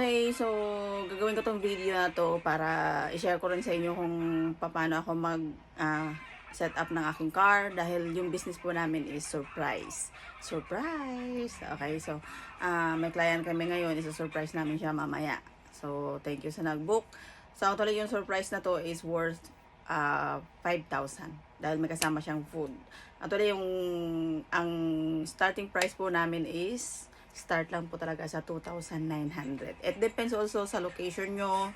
Okay, so gagawin ko tong video na to para i-share ko rin sa inyo kung paano ako set up ng aking car dahil yung business po namin is surprise. Surprise! Okay, so may client kami ngayon, isa-surprise namin siya mamaya. So thank you sa nag-book. So actually yung surprise na to is worth 5,000 dahil may kasama siyang food. Actually ang starting price po namin is start lang po talaga sa 2,900. It depends also sa location nyo.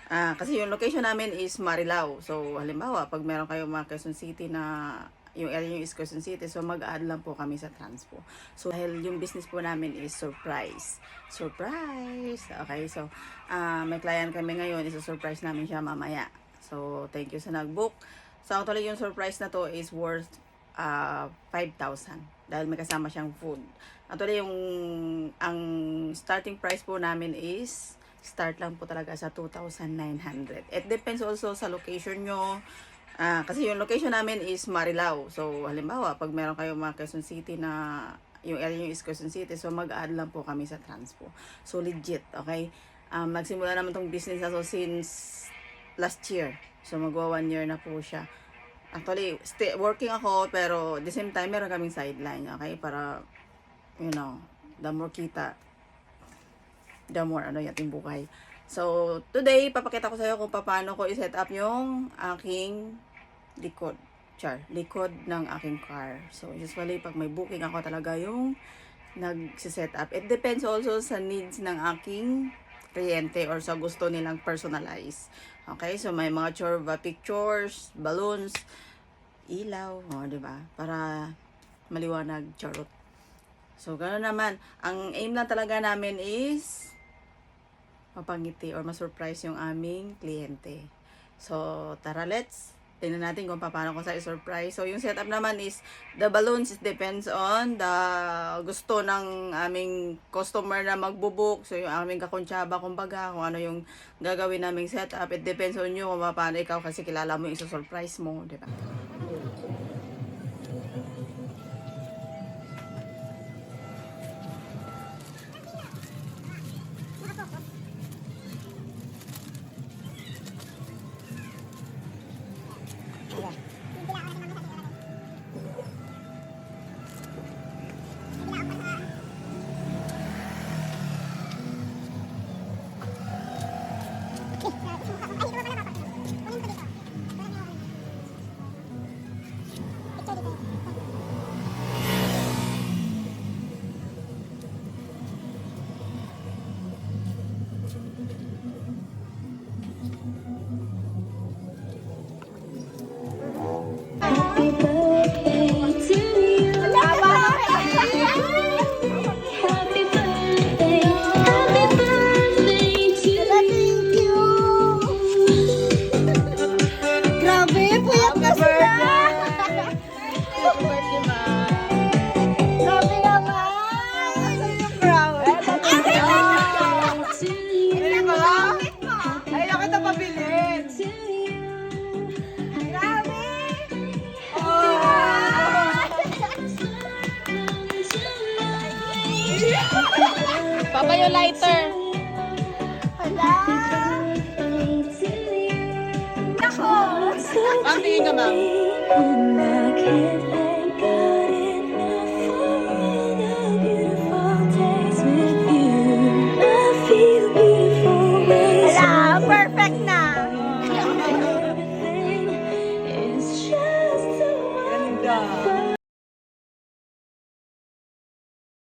Kasi yung location namin is Marilao. So, halimbawa, pag meron kayo mga Quezon City na yung area nyo is Quezon City, so mag-add lang po kami sa transpo. So, dahil yung business po namin is surprise. Surprise! Okay, so, may client kami ngayon, isa-surprise namin siya mamaya. So, thank you sa nag-book. So, actually, yung surprise na to is worth 5,000 dahil may kasama siyang food. Actually, ang starting price po namin is start lang po talaga sa 2,900. It depends also sa location nyo. Kasi yung location namin is Marilao. So, halimbawa, pag meron kayo mga Quezon City na yung area nyo is Quezon City, so mag-add lang po kami sa transpo. So, legit, okay? Nagsimula naman tong business na to since last year. So, magwa 1 year na po siya. Actually, working ako, pero at the same time, meron kaming sideline, okay? Para, you know, the more kita, the more yating buhay. So, today, papakita ko sa iyo kung paano ko i-set up yung aking likod. Likod ng aking car. So, usually, pag may booking ako talaga yung nag-set up. It depends also sa needs ng aking kliyente or sa gusto nilang personalize. Okay, so may mga chorba pictures, balloons, ilaw, diba? Para maliwanag, charot. So, gano'n naman. Ang aim lang talaga namin is mapangiti or masurprise yung aming kliyente. So, tara, tingnan natin kung paano ko sa i-surprise. So, yung setup naman is, the balloons depends on the gusto ng aming customer na magbubook. So, yung aming kakuntsaba, kumbaga, kung ano yung gagawin naming setup. It depends on you kung paano ikaw kasi kilala mo yung isa-surprise mo, diba? Happy birthday to you. Happy birthday. Happy birthday to you. Thank you. Grabe, puyat na sila. Happy birthday, ma! Grabe naman. Ano yung crowd? To you. Ay, ako ito pabilin. To you. Grabe. Papa, yung lighter! Hala. Nako. Ma'am, tingin ka, ma'am. And I can't thank God enough for all the beautiful days with you. I feel beautiful ways. Hala, perfect na. Everything is just so wonderful.